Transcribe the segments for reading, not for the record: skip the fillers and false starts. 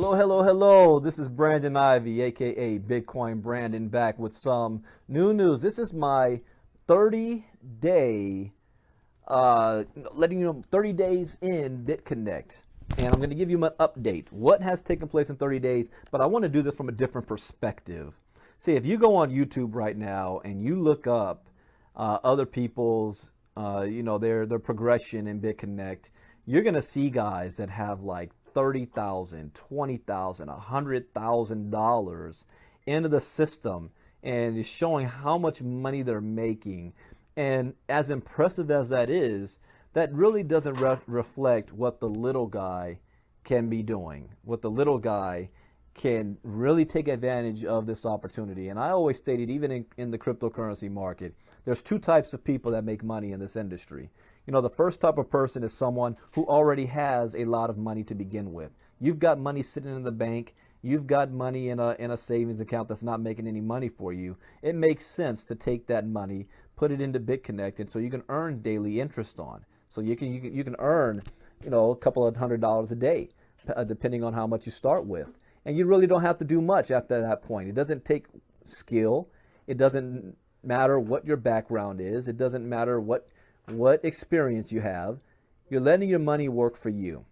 Hello, hello, hello. This is Brandon Ivey, aka Bitcoin Brandon, back with some new news. This is my 30-day, letting you know 30 days in Bitconnect. And I'm going to give you an update. What has taken place in 30 days, but I want to do this from a different perspective. See, if you go on YouTube right now and you look up other people's, their progression in Bitconnect, you're going to see guys that have like $30,000, $20,000, $100,000 into the system, and it's showing how much money they're making. And as impressive as that is, that really doesn't reflect what the little guy can be doing, what the little guy can really take advantage of this opportunity. And I always stated, even in the cryptocurrency market, there's two types of people that make money in this industry. You know, the first type of person is someone who already has a lot of money to begin with. You've got money sitting in the bank. You've got money in a savings account that's not making any money for you. It makes sense to take that money, put it into Bitconnect, and so you can earn daily interest on. So you can earn, a couple of $100 a day, depending on how much you start with. And you really don't have to do much after that point. It doesn't take skill. It doesn't matter what your background is. It doesn't matter what experience you have. You're letting your money work for you,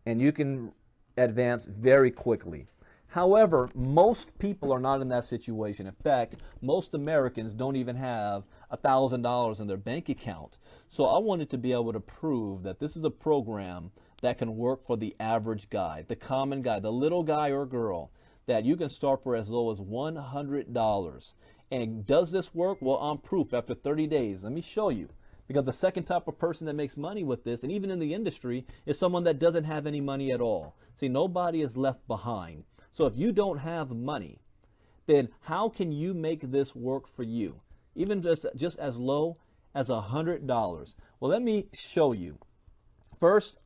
and you can advance very quickly. However, most people are not in that situation. In fact, most Americans don't even have $1,000 in their bank account. So I wanted to be able to prove that this is a program that can work for the average guy, the common guy, the little guy or girl, that you can start for as low as $100. And does this work? Well, I'm proof after 30 days. Let me show you. Because the second type of person that makes money with this, and even in the industry, is someone that doesn't have any money at all. See, nobody is left behind. So if you don't have money, then how can you make this work for you? Even just as low as $100. Well, let me show you. First,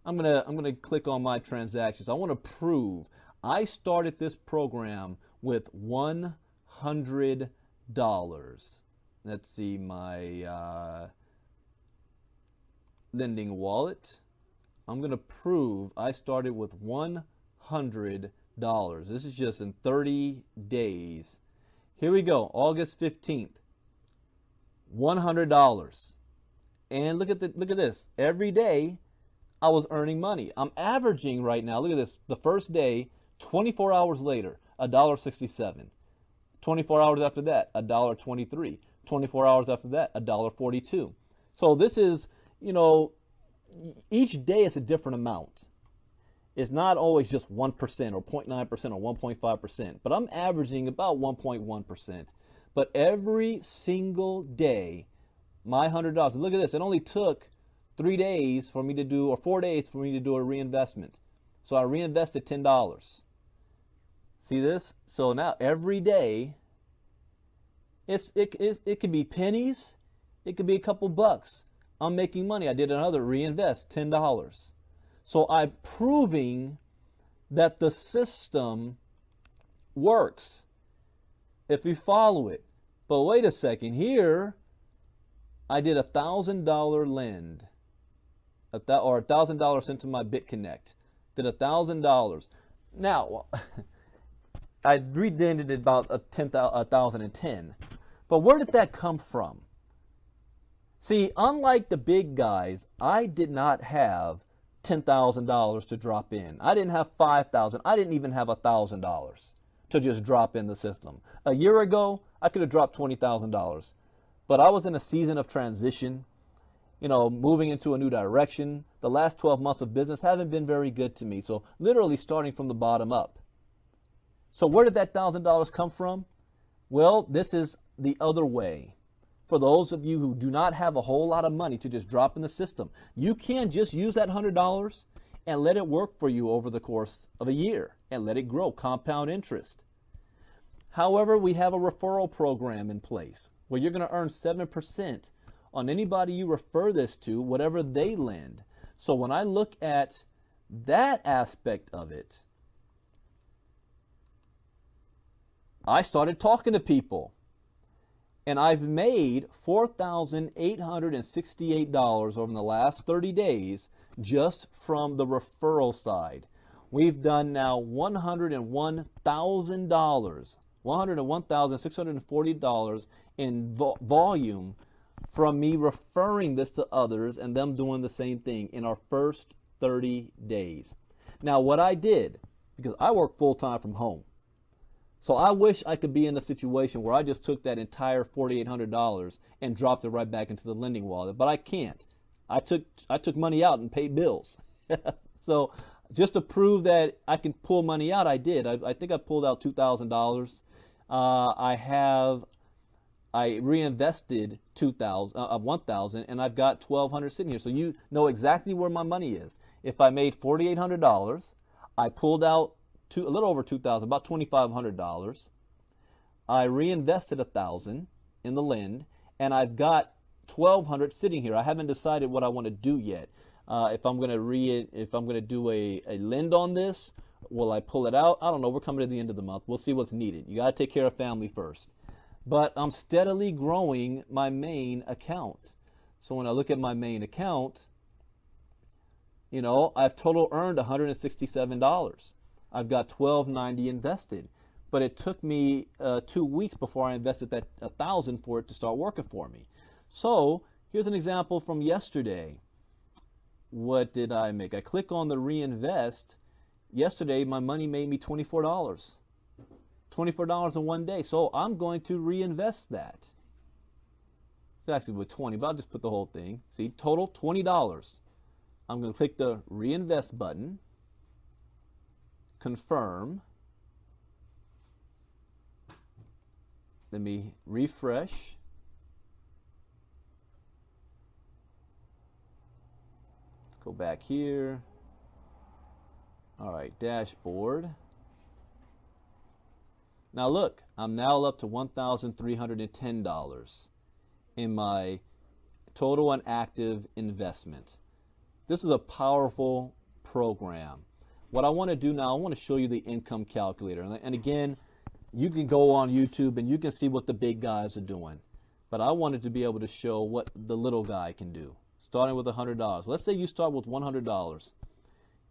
I'm gonna click on my transactions. I want to prove I started this program with $100. Let's see my lending wallet. I'm going to prove I started with $100. This is just in 30 days. Here we go, August 15th. $100. And look at this. Every day I was earning money. I'm averaging right now, look at this, the first day, 24 hours later, $1.67. 24 hours after that, $1.23. 24 hours after that, $1.42. So this is, each day is a different amount. It's not always just 1% or 0.9% or 1.5%, but I'm averaging about 1.1%. But every single day, my $100, and look at this, it only took 3 days for me to do, or 4 days for me to do a reinvestment. So I reinvested $10. See this? So now every day, it could be pennies, it could be a couple bucks. I'm making money. I did another reinvest, $10. So I'm proving that the system works if you follow it. But wait a second, here I did $1,000 lend, or $1,000 into my Bitconnect. Did $1,000. Now, I redid it about 1,010. But where did that come from? See, unlike the big guys, I did not have $10,000 to drop in. I didn't have $5,000. I didn't even have $1,000 to just drop in the system. A year ago, I could have dropped $20,000. But I was in a season of transition, moving into a new direction. The last 12 months of business haven't been very good to me. So literally starting from the bottom up. So where did that $1,000 come from? Well, this is the other way. For those of you who do not have a whole lot of money to just drop in the system, you can just use that $100 and let it work for you over the course of a year and let it grow, compound interest. However, we have a referral program in place where you're going to earn 7% on anybody you refer this to, whatever they lend. So when I look at that aspect of it, I started talking to people. And I've made $4,868 over the last 30 days just from the referral side. We've done now $101,000, $101,640 in volume from me referring this to others and them doing the same thing in our first 30 days. Now, what I did, because I work full-time from home, so I wish I could be in a situation where I just took that entire $4,800 and dropped it right back into the lending wallet, but I can't. I took money out and paid bills. So just to prove that I can pull money out, I did. I think I pulled out $2,000. I reinvested $1,000, and I've got $1,200 sitting here. So you know exactly where my money is. If I made $4,800, I pulled out a little over $2,000, about $2,500. I reinvested $1,000 in the lend, and I've got $1,200 sitting here. I haven't decided what I want to do yet. If I'm going to do a lend on this, will I pull it out? I don't know. We're coming to the end of the month. We'll see what's needed. You got to take care of family first. But I'm steadily growing my main account. So when I look at my main account, you know, I've total earned $167. I've got $1,290 invested. But it took me 2 weeks before I invested that $1,000 for it to start working for me. So here's an example from yesterday. What did I make? I click on the reinvest. Yesterday, my money made me $24. $24 in 1 day. So I'm going to reinvest that. It's actually with 20, but I'll just put the whole thing. See, total $20. I'm going to click the reinvest button. Confirm. Let me refresh. Let's go back here. All right, dashboard. Now look, I'm now up to $1,310 in my total and active investment. This is a powerful program. What I want to do now, I want to show you the income calculator. And again, you can go on YouTube and you can see what the big guys are doing. But I wanted to be able to show what the little guy can do. Starting with $100. Let's say you start with $100.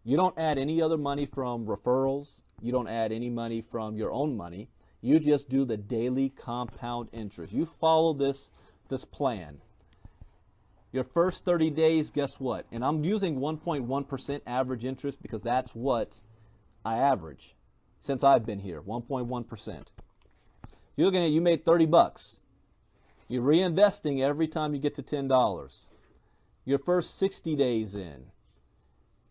You don't add any other money from referrals. You don't add any money from your own money. You just do the daily compound interest. You follow this plan. Your first 30 days, guess what? And I'm using 1.1% average interest because that's what I average since I've been here, 1.1%. You're looking at, you made 30 bucks. You're reinvesting every time you get to $10. Your first 60 days in,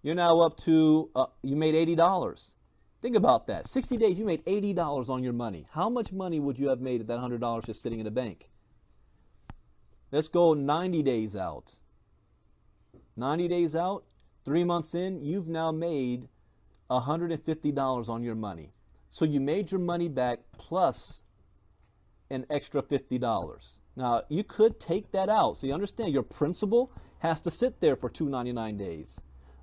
you're now up to, you made $80. Think about that. 60 days, you made $80 on your money. How much money would you have made if that $100 just sitting in the bank? Let's go 90 days out. 90 days out, 3 months in, you've now made $150 on your money. So you made your money back plus an extra $50. Now, you could take that out. So you understand your principal has to sit there for 299 days.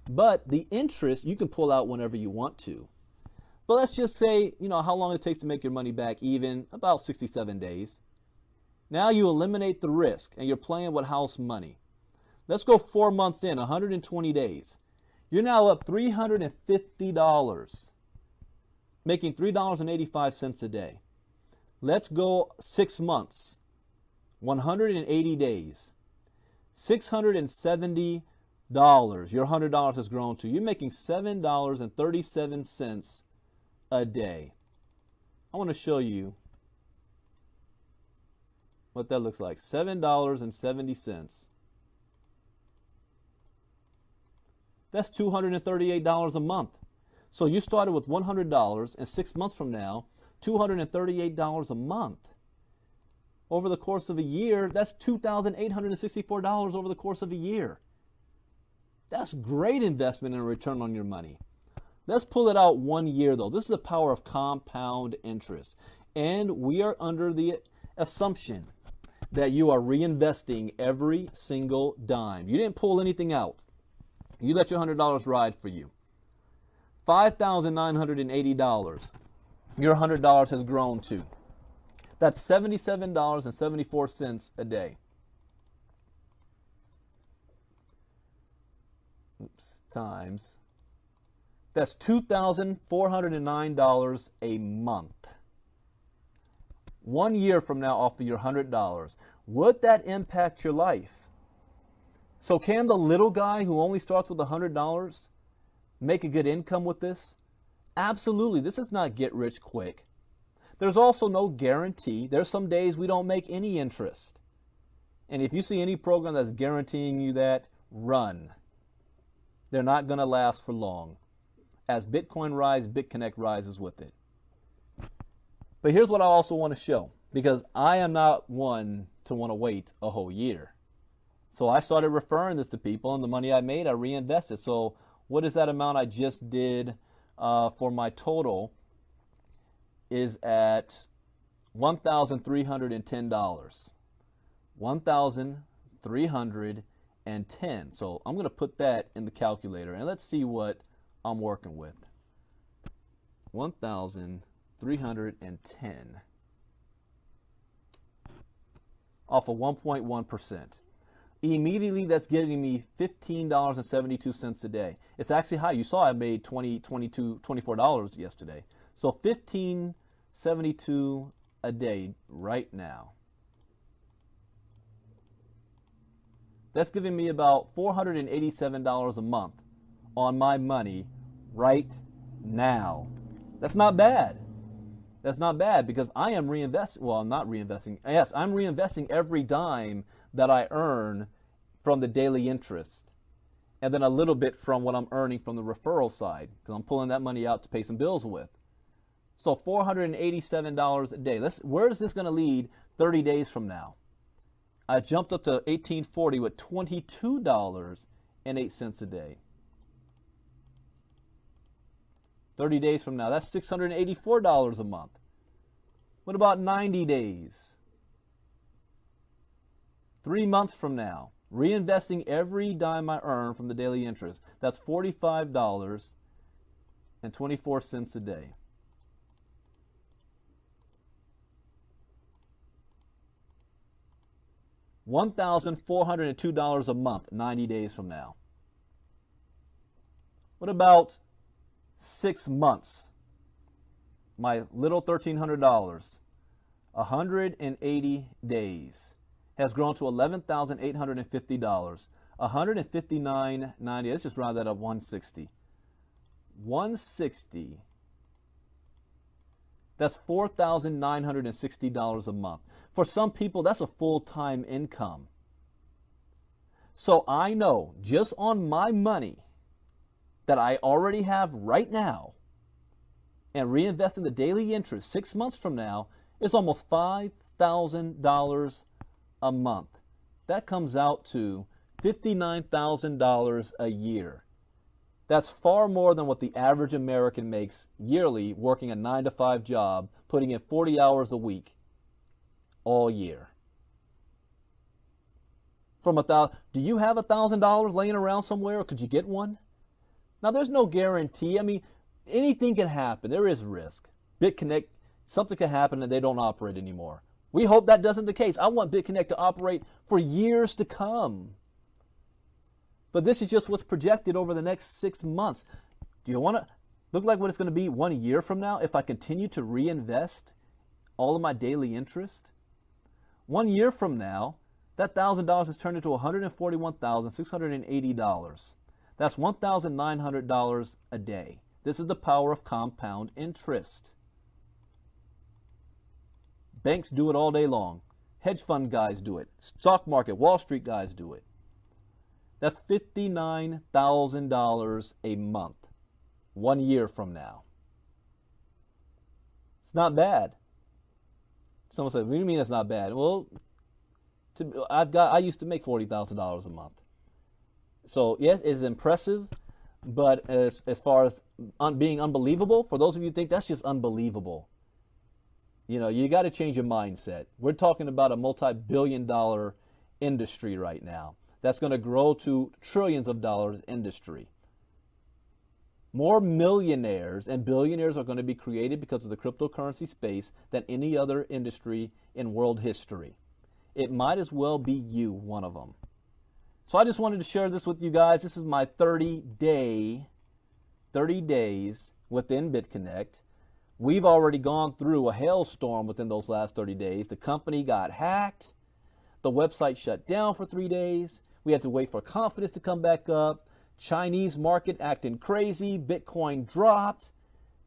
But the interest, you can pull out whenever you want to. But let's just say, you know, how long it takes to make your money back even, about 67 days. Now you eliminate the risk and you're playing with house money. Let's go 4 months in, 120 days. You're now up $350, making $3.85 a day. Let's go 6 months, 180 days, $670. Your $100 has grown to. You're making $7.37 a day. I want to show you what that looks like. $7.70. That's $238 a month. So you started with $100, and 6 months from now, $238 a month. Over the course of a year, that's $2,864 over the course of a year. That's great investment and return on your money. Let's pull it out 1 year, though. This is the power of compound interest. And we are under the assumption that you are reinvesting every single dime. You didn't pull anything out. You let your $100 ride for you. $5,980. Your $100 has grown to. That's $77.74 a day. Oops, times That's $2,409 a month. 1 year from now off of your $100. Would that impact your life? So can the little guy who only starts with $100 make a good income with this? Absolutely. This is not get rich quick. There's also no guarantee. There's some days we don't make any interest. And if you see any program that's guaranteeing you that, run. They're not going to last for long. As Bitcoin rises, BitConnect rises with it. But here's what I also want to show, because I am not one to want to wait a whole year. So I started referring this to people, and the money I made, I reinvested. So what is that amount I just did for my total is at $1,310. $1,310. So I'm going to put that in the calculator, and let's see what I'm working with. 1,310 off of 1.1%. Immediately, that's getting me $15.72 a day. It's actually high. You saw I made $24 yesterday. So $15.72 a day right now. That's giving me about $487 a month on my money right now. That's not bad. That's not bad, because I am reinvesting. Well, I'm not reinvesting. Yes, I'm reinvesting every dime that I earn from the daily interest, and then a little bit from what I'm earning from the referral side, because I'm pulling that money out to pay some bills with. So $487 a day. Where is this going to lead 30 days from now? I jumped up to 1840 with $22.08 a day. 30 days from now, that's $684 a month. What about 90 days? 3 months from now, reinvesting every dime I earn from the daily interest. That's $45.24 a day. $1,402 a month, 90 days from now. What about 6 months? My little $1,300, 180 days, has grown to $11,850. $159.90. Let's just round that up. 160. 160. That's $4,960 a month. For some people, that's a full-time income. So I know just on my money that I already have right now and reinvest in the daily interest 6 months from now, it's almost $5,000 a month. That comes out to $59,000 a year. That's far more than what the average American makes yearly working a 9-to-5 job, putting in 40 hours a week all year. Do you have $1,000 laying around somewhere, or could you get one? Now, there's no guarantee. I mean, anything can happen. There is risk. Bitconnect, something can happen and they don't operate anymore. We hope that doesn't the case. I want Bitconnect to operate for years to come. But this is just what's projected over the next 6 months. Do you want to look like what it's going to be 1 year from now if I continue to reinvest all of my daily interest? 1 year from now, that $1,000 has turned into $141,680. That's $1,900 a day. This is the power of compound interest. Banks do it all day long. Hedge fund guys do it. Stock market, Wall Street guys do it. That's $59,000 a month 1 year from now. It's not bad. Someone said, what do you mean it's not bad? Well, I used to make $40,000 a month. So yes, it's impressive, but as far as being unbelievable, for those of you who think that's just unbelievable, you know, you got to change your mindset. We're talking about a multi-billion-dollar industry right now that's going to grow to trillions of dollars industry. More millionaires and billionaires are going to be created because of the cryptocurrency space than any other industry in world history. It might as well be you, one of them. So I just wanted to share this with you guys. This is my 30-day 30 days within Bitconnect. We've already gone through a hailstorm within those last 30 days. The company got hacked. The website shut down for 3 days. We had to wait for confidence to come back up. Chinese market acting crazy. Bitcoin dropped.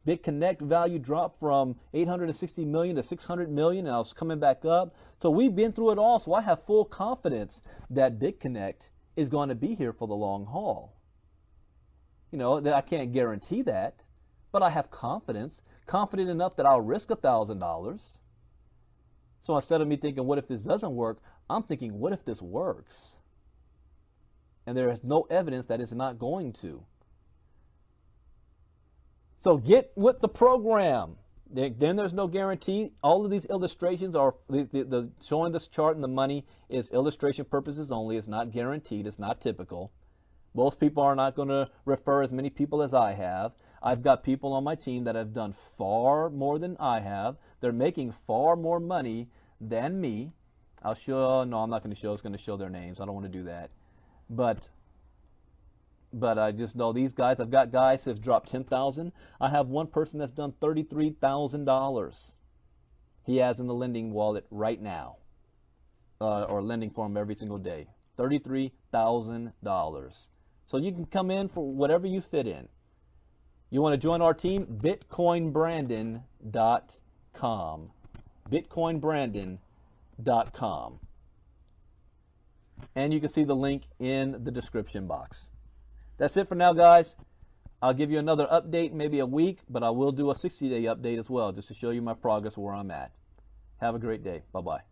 Bitconnect value dropped from 860 million to 600 million, and I was coming back up. So we've been through it all. So I have full confidence that Bitconnect is going to be here for the long haul. You know, that I can't guarantee that, but I have confidence enough that I'll risk $1,000. So instead of me thinking, what if this doesn't work? I'm thinking, what if this works? And there is no evidence that it's not going to. So get with the program. Then there's no guarantee. All of these illustrations are the showing this chart and the money is illustration purposes only. It's not guaranteed. It's not typical. Most people are not going to refer as many people as I have. I've got people on my team that have done far more than I have. They're making far more money than me. I'll show, no, I'm not going to show. It's going to show their names. I don't want to do that. But I just know these guys. I've got guys who have dropped $10,000. I have one person that's done $33,000. He has in the lending wallet right now, or lending for him every single day. $33,000. So you can come in for whatever you fit in. You want to join our team? bitcoinbrandon.com. bitcoinbrandon.com. And you can see the link in the description box. That's it for now, guys. I'll give you another update, maybe a week, but I will do a 60-day update as well, just to show you my progress where I'm at. Have a great day. Bye-bye.